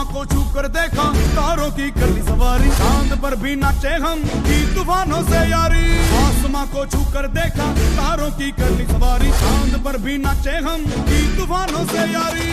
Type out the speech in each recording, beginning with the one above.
आसमां को छू कर देखा तारों की कर ली सवारी, चांद पर भी नाचे हम की तूफानों से यारी। आसमां को छू कर देखा तारों की कर ली सवारी, चांद पर भी नाचे हम की तूफानों से यारी।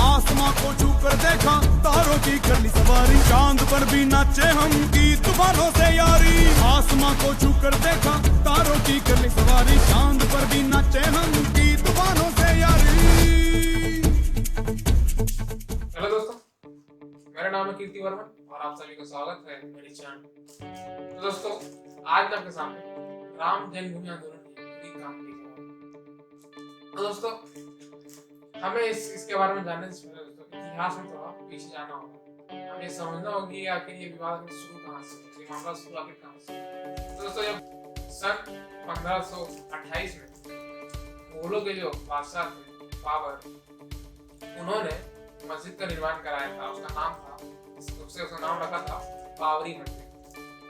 आसमां को छू कर देखा तारों की कर ली सवारी, चांद पर भी नाचे हम की तूफानों से यारी। आसमां को छू कर देखा तारों की कर ली सवारी, चांद पर भी नाचे हम की तूफानों से यारी। हेलो दोस्तों, मेरा नाम है कीर्ति वर्मन और आप सभी का स्वागत है मेरे चैनल। तो दोस्तों, आज मैं आपके सामने राम जन्मभूमि आंदोलन की पूरी कहानी लेकर। तो दोस्तों, हमें इसके बारे में जानने से पहले दोस्तों इतिहास में थोड़ा पीछे जाना होगा। हमें समझना होगा कि आखिर ये विवाद शुरू कहाँ से, ये मामला शुरू आखिर कहाँ से। तो दोस्तों, जब सन 1528 में मुगलों के जो बादशाह थे बाबर, उन्होंने मस्जिद का निर्माण कराया था। उसका नाम था, उसका नाम रखा था बाबरी मस्जिद।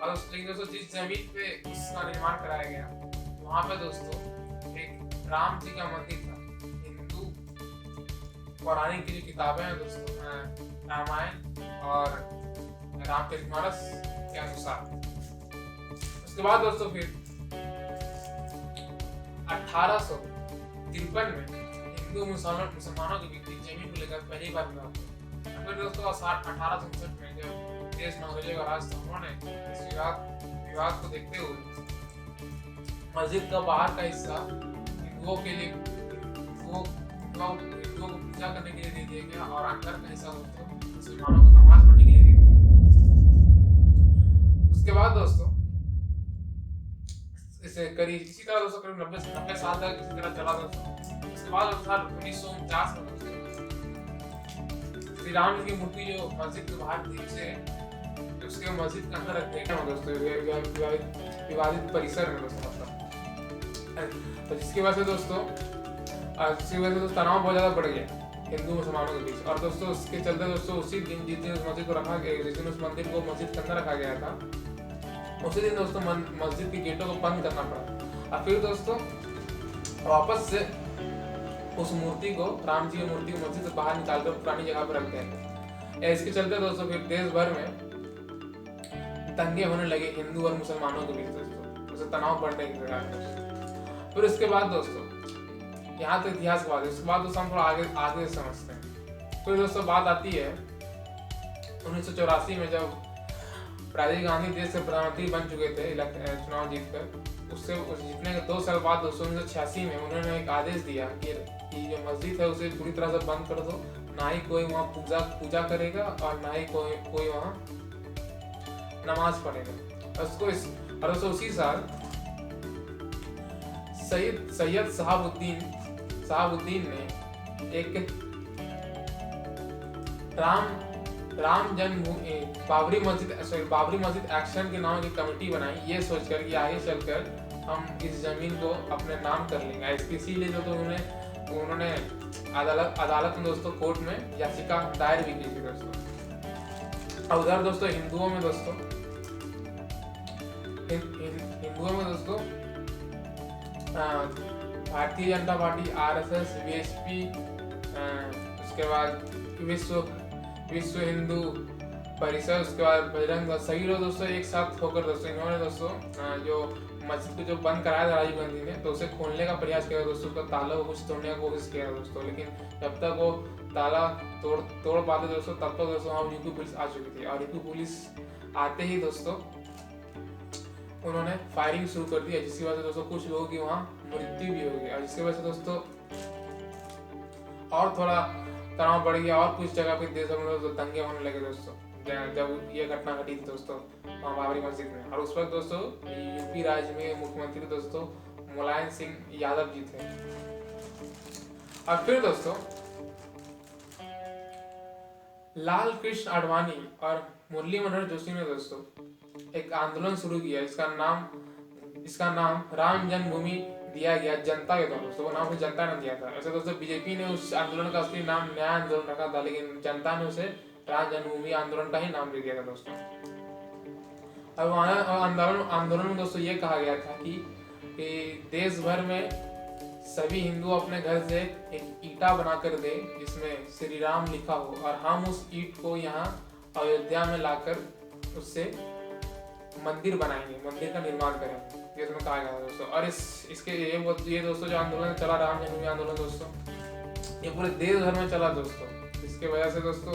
और लेकिन दोस्तों, जिस जमीन पे उसका निर्माण कराया गया वहाँ पे दोस्तों एक राम जी का मंदिर था। हिंदू पौराणिक की जो किताबें हैं दोस्तों, रामायण और रामचरितमानस के अनुसार। उसके बाद दोस्तों फिर 1853 में हिंदू मुसलमानों के बीच जमीन को लेकर पहली बार विवाद हुआ। फिर दोस्तों 1867 में जब देश में अंग्रेजों का राज था, उन्होंने इस विवाद को देखते हुए मस्जिद का बाहर का हिस्सा हिंदुओं के लिए हिंदुओं को पूजा करने के लिए दे दिया गया और अंदर का हिस्सा मुसलमानों को नमाज पढ़ने के लिए दे दिया गया। उसके बाद दोस्तों इसे करीब इसी तरह दोस्तों करीब 90 साल तक इसी तरह चला दोस्तों। उसके बाद 1949 में दोस्तों श्री राम जी की मूर्ति जो मस्जिद के बाहर थी उसके मस्जिद के अंदर रख दिया दोस्तों, विवादित परिसर में दोस्तों। मतलब तो जिसकी वजह से दोस्तों तनाव बहुत ज्यादा बढ़ गया हिंदू मुसलमानों के बीच। और दोस्तों उसके चलते दोस्तों उसी दिन जिस दिन उस मस्जिद को रखा गया, जिस दिन उस मंदिर को मस्जिद के अंदर रखा गया था, उसी दिन दोस्तों मस्जिद के गेटों को बंद करना पड़ा। और फिर दोस्तों वापस से उस मूर्ति को, राम जी की मूर्ति को मस्जिद से बाहर निकालकर पुरानी जगह पर रख दिया। इसके चलते दोस्तों फिर देश भर में दंगे होने लगे हिंदू और मुसलमानों के बीच दोस्तों, उसे तनाव बढ़ने की प्रकार। फिर उसके बाद दोस्तों यहाँ तो इतिहास की बात है। उसके बाद दोस्तों हम थोड़ा आगे समझते हैं। फिर दोस्तों बात आती है 1984 में जब राजीव गांधी देश से प्रधानमंत्री बन चुके थे चुनाव जीतकर। उससे जीतने के 2 साल बाद दोस्तों 1986 में उन्होंने एक आदेश दिया कि जो मस्जिद है उसे पूरी तरह से बंद कर दो, ना ही कोई वहाँ पूजा करेगा और ना ही कोई वहाँ नमाज पढ़ेगा। और दोस्तों उसी साल सैयद शहाबुद्दीन ने एक राम जन्मभूमि बाबरी मस्जिद एक्शन के नाम की कमेटी बनाई, ये सोचकर कि आगे चलकर हम इस जमीन को अपने नाम कर लेंगे। इसीलिए जो तो उन्होंने अदालत में दोस्तों कोर्ट में याचिका दायर भी की थी दोस्तों। और उधर दोस्तों हिंदुओं में दोस्तों Bharatiya Janata party, RSS, BSP, उसके बाद विश्व हिंदू परिषद, उसके बाद बजरंग दल, सभी लोग दोस्तों एक साथ होकर दोस्तों इन्होंने दोस्तों जो मस्जिद को जो बंद कराया था राजीव गांधी ने, तो उसे खोलने का प्रयास किया दोस्तों। उसका ताला को कुछ तोड़ने का कोशिश किया दोस्तों, लेकिन जब तक वो ताला तोड़ पाते दोस्तों तब तक दोस्तों वहाँ यूपी पुलिस आ चुकी थी। और यूपी पुलिस आते ही दोस्तों उन्होंने फायरिंग शुरू कर दी, जिसकी वजह से दोस्तों कुछ लोगों की वहाँ मृत्यु भी हो गई। और जिसकी वजह से दोस्तों और थोड़ा तनाव बढ़ गया और कुछ जगह पे देश में दोस्तों दंगे होने लगे दोस्तों, जब ये घटना घटी थी दोस्तों वहाँ बाबरी मस्जिद में। और उस वक्त दोस्तों यूपी राज्य में मुख्यमंत्री दोस्तों मुलायम सिंह यादव जी थे। और फिर दोस्तों लाल कृष्ण आडवाणी और मुरली मनोहर जोशी ने दोस्तों एक आंदोलन शुरू किया। इसका नाम राम जन्मभूमि दिया गया जनता के द्वारा, वो नाम जनता ने दिया था। ऐसे दोस्तों बीजेपी ने उस आंदोलन का असली नाम न्याय आंदोलन रखा था, लेकिन जनता ने उसे राम जन्मभूमि आंदोलन का ही नाम दे दिया था दोस्तों। अब वहाँ आंदोलन में दोस्तों ये कहा गया था कि देश भर में सभी हिंदू अपने घर से एक ईंटा बनाकर दे जिसमें श्री राम लिखा हो, और हम उस ईंट को यहाँ अयोध्या में लाकर उससे मंदिर बनाएंगे, मंदिर का निर्माण करेंगे, ये उसमें कहा गया था दोस्तों। और ये दोस्तों जो आंदोलन चला, राम जन्मभूमि आंदोलन दोस्तों, ये पूरे देश भर में चला दोस्तों। इसके वजह से दोस्तों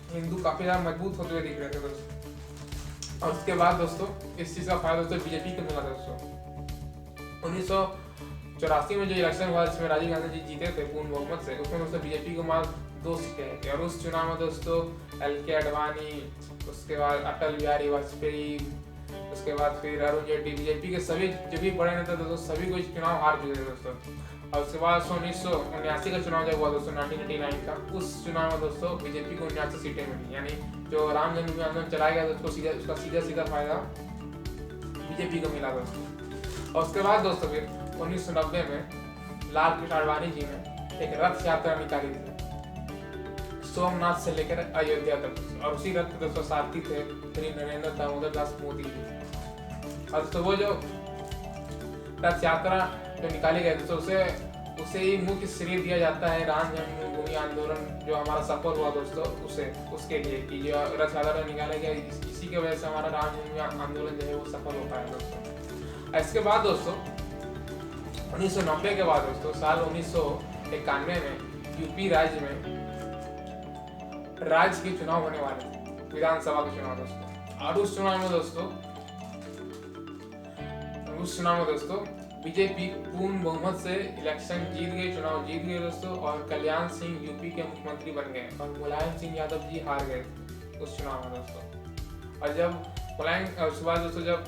हिंदू काफी ज्यादा मजबूत होते हुए दिख रहे थे दोस्तों। और उसके बाद दोस्तों इस चीज का फायदा दोस्तों बीजेपी को मिला दोस्तों। 1984 में जो इलेक्शन हुआ जिसमें राजीव गांधी जी जीते थे पूर्ण बहुमत से, उसमें दोस्तों बीजेपी को मात्र 2 सीटें थी। और उस चुनाव में दोस्तों LK आडवाणी, उसके बाद अटल बिहारी वाजपेयी, उसके बाद फिर अरुण जेटली, बीजेपी के सभी जो भी बड़े नेता दोस्तों सभी को चुनाव हार चुके थे दोस्तों। और उसके बाद 1979 का चुनाव जब हुआ दोस्तों 1989 का, उस चुनाव में दोस्तों बीजेपी को 79 सीटें मिली, यानी जो राम जन्मभूमि आंदोलन चलाया गया उसको उसका सीधा फायदा बीजेपी को मिला दोस्तों। और उसके बाद दोस्तों फिर 1990 में लाल कृष्ण आडवाणी जी ने एक रथ यात्रा निकाली थी सोमनाथ से लेकर अयोध्या तक, और उसी रथ के दोस्तों सारथी थे श्री नरेंद्र दामोदर दास मोदी जी। और दोस्तों वो जो रथ यात्रा जो निकाली गई दोस्तों उसे ही मुख्य श्रेय दिया जाता है राम जन्मभूमि आंदोलन जो हमारा सफल हुआ दोस्तों, उसके लिए कि जो रथ यात्रा निकाला गया इसी की वजह से हमारा राम जन्मभूमि आंदोलन जो है वो सफल हो पाया दोस्तों। इसके बाद दोस्तों 1990 के बाद दोस्तों साल 1991 में यूपी राज्य में राज्य के चुनाव होने वाले थे, विधानसभा के चुनाव दोस्तों। और उस चुनाव में दोस्तों बीजेपी पूर्ण बहुमत से इलेक्शन चुनाव जीत गए दोस्तों, और कल्याण सिंह यूपी के मुख्यमंत्री बन गए, और मुलायम सिंह यादव जी हार गए उस चुनाव में दोस्तों। और जब उसके बाद दोस्तों जब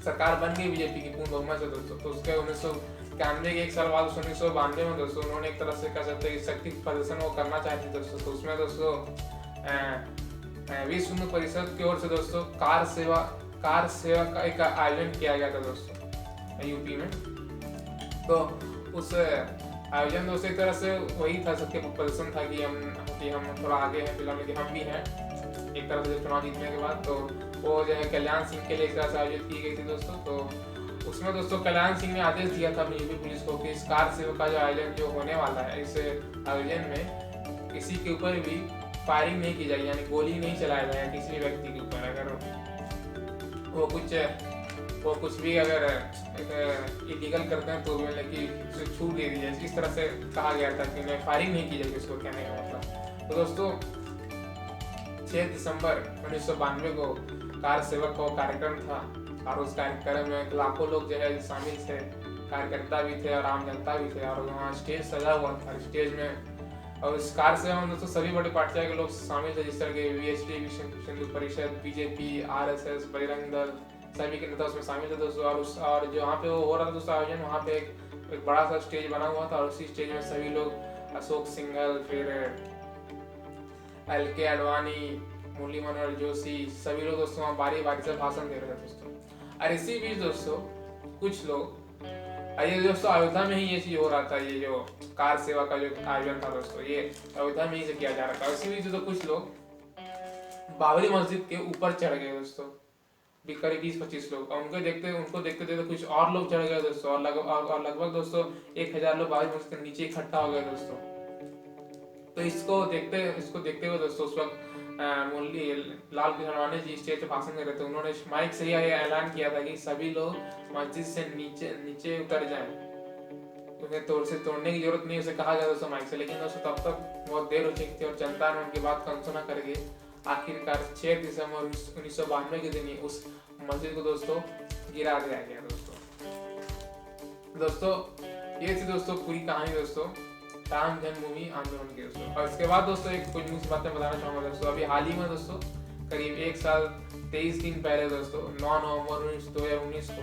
सरकार बन गई बीजेपी की पूर्ण बहुमत से दोस्तों, तो उसके 1991 के एक साल बाद 1992 में दोस्तों उन्होंने एक तरह से कह सकते हैं शक्ति प्रदर्शन वो करना चाहते दोस्तों। तो उसमें दोस्तों विश्व हिंदू परिषद की ओर से दोस्तों कार सेवा का एक आयोजन किया गया था दोस्तों यूपी में। तो उस आयोजन दोस्तों एक तरह से वही था, शक्ति प्रदर्शन था कि हम थोड़ा आगे हैं फिलहाल, लेकिन हम भी हैं एक तरह से चुनाव जीतने के बाद। तो वो जो है कल्याण सिंह के लिए इस तरह से आयोजित की गई थी दोस्तों। तो उसमें दोस्तों कल्याण सिंह ने आदेश दिया था अपनी यूपी पुलिस को कि इस कार सेवा का जो आयोजन जो होने वाला है, इस आयोजन में किसी के ऊपर भी फायरिंग नहीं की जाएगी, यानी गोली नहीं चलाया जाएगा किसी भी व्यक्ति के ऊपर। अगर वो कुछ भी अगर इलीगल करते हैं तो उसे छूट दे दी जाए, इस तरह से कहा गया था कि फायरिंग नहीं की जाएगी, इसको कहने का मतलब। तो दोस्तों 6 दिसंबर 1992 को कार सेवक का कार्यक्रम था, और उस कार्यक्रम में लाखों लोग जो है शामिल थे, कार्यकर्ता भी थे और आम जनता भी थे, और वहाँ स्टेज सजा हुआ था। स्टेज में और इस कार सेवा में दोस्तों सभी बड़ी पार्टियां के लोग शामिल थे, जिस तरह के VHP विश्व हिंदू परिषद, बीजेपी, RSS, बजरंग दल, सभी के नेता उसमें शामिल थे दोस्तों। और जो वहाँ पे वो हो रहा था दोस्तों आयोजन, वहाँ पे एक बड़ा सा स्टेज बना हुआ था, और उसी स्टेज में सभी लोग अशोक सिंघल, फिर LK आडवाणी, मुरली मनोहर जोशी, सभी लोग दोस्तों वहाँ बारी बारी से भाषण दे रहे थे दोस्तों। और इसी बीच दोस्तों कुछ लोग ये दोस्तों अयोध्या में ही ये चीज हो रहा था, ये जो कार सेवा का जो आयोजन था दोस्तों ये अयोध्या में ही से किया जा रहा था। इसी बीच दोस्तों कुछ लोग बाबरी मस्जिद के ऊपर चढ़ गए दोस्तों, करीब 20-25 लोग, और उनको देखते कुछ और लोग चढ़ गए दोस्तों, और लगभग दोस्तों 1000 लोग बाबरी मस्जिद के नीचे इकट्ठा हो गए दोस्तों। तो इसको देखते हुए दोस्तों उस वक्त मुरली लाल कृष्ण आडवाणी जी स्टेज पे भाषण दे रहे थे। उन्होंने माइक से यह ऐलान किया था कि सभी लोग मस्जिद से नीचे उतर जाएं, उन्हें तोड़ने की जरूरत नहीं, उसे कहा गया दोस्तों माइक से। लेकिन दोस्तों तब तक बहुत देर हो चुकी थी, और जनता ने उनकी बात का अनसुना करके आखिरकार 6 दिसंबर 1992 के दिन ही उस मस्जिद को दोस्तों गिरा दिया गया दोस्तों। ये थी दोस्तों पूरी कहानी दोस्तों राम जन्मभूमि आंदोलन की दोस्तों। और इसके बाद दोस्तों एक कुछ न्यूज़ बातें बताना चाहूंगा दोस्तों। अभी हाल ही में दोस्तों करीब 1 साल 23 दिन पहले दोस्तों 9 नवंबर 2019 को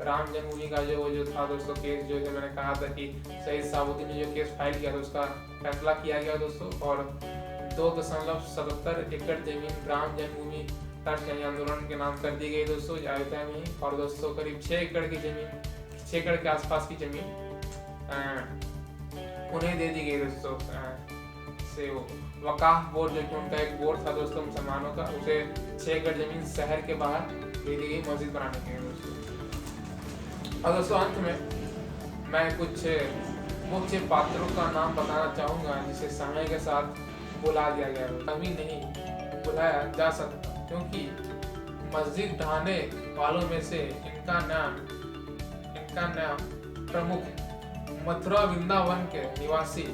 राम जन्मभूमि का जो था दोस्तों केस, जो मैंने कहा था कि शहीद साबुद्दीन ने जो केस फाइल किया था उसका फैसला किया गया दोस्तों, और 2.77 एकड़ जमीन राम जन्मभूमि ट्रस्ट आंदोलन के नाम कर दी गई दोस्तों अयोध्या में। और दोस्तों करीब 6 एकड़ की जमीन, 6 एकड़ के आसपास की जमीन उन्हें दे दी गई दोस्तों से वकाफ बोर्ड जो कि उनका एक बोर्ड था दोस्तों मुसलमानों का, उसे 6 एकड़ जमीन शहर के बाहर दे दी गई मस्जिद बनाने के लिए दोस्तों। और दोस्तों अंत में मैं कुछ मुख्य पात्रों का नाम बताना चाहूँगा जिसे समय के साथ बुला दिया गया है, कभी नहीं बुलाया जा सकता, क्योंकि मस्जिद ढाने वालों में से इनका नाम प्रमुख है। मथुरा वृंदावन के निवासी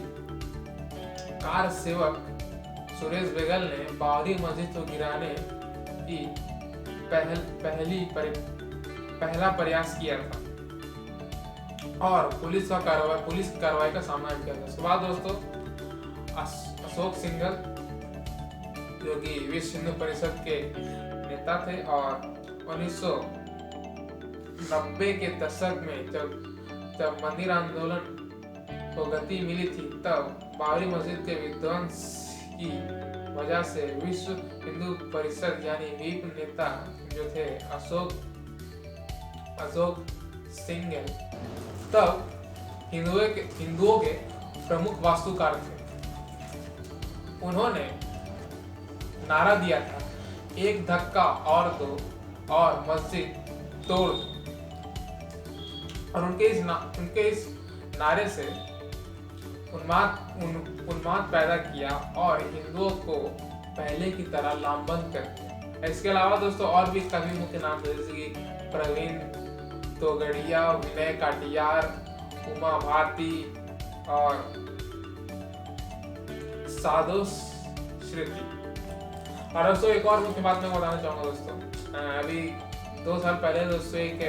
कार सेवक सुरेश बेगल ने बाबरी मस्जिद को गिराने की पहला प्रयास किया था और पुलिस की कार्रवाई का सामना किया था। उसके बाद दोस्तों अशोक सिंघल जो कि विश्व हिंदू परिषद के नेता थे और 1990 के दशक में जब मंदिर आंदोलन को गति मिली थी, तब बाबरी मस्जिद के विध्वंस की वजह से विश्व हिंदू परिषद यानी वीप नेता जो थे अशोक सिंघल तब हिंदुओं के प्रमुख वास्तुकार थे। उन्होंने नारा दिया था, एक धक्का और दो और मस्जिद तोड़ दो, और उनके इस नारे से उन्माद पैदा किया और हिंदुओं को पहले की तरह लामबंद कर दिया। इसके अलावा दोस्तों और भी काफी मुख्य नाम थे, जैसे कि प्रवीण तोगड़िया, विनय काटियार, उमा भारती और साधु श्रुति। और दोस्तों एक और मुख्य बात मैं बताना चाहूंगा दोस्तों, अभी 2 साल पहले दोस्तों एक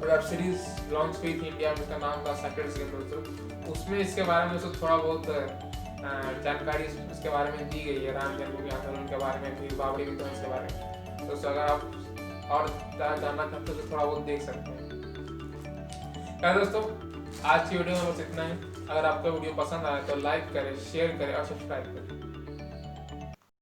वेब सीरीज लॉन्च हुई थी इंडिया में, उसका नाम था सेक्रेड गेम दोस्तों। उसमें इसके बारे में दोस्तों थोड़ा बहुत जानकारी इसके बारे में दी गई है, राम जन्मभूमि आंदोलन के बारे में, फिर बाबरी विध्वंस के बारे में। दोस्तों अगर आप और जानना चाहते हो तो थोड़ा बहुत देख सकते हैं। क्या दोस्तों आज की वीडियो में बस इतना ही। अगर आपको वीडियो पसंद आया तो लाइक करें, शेयर करें और सब्सक्राइब करें।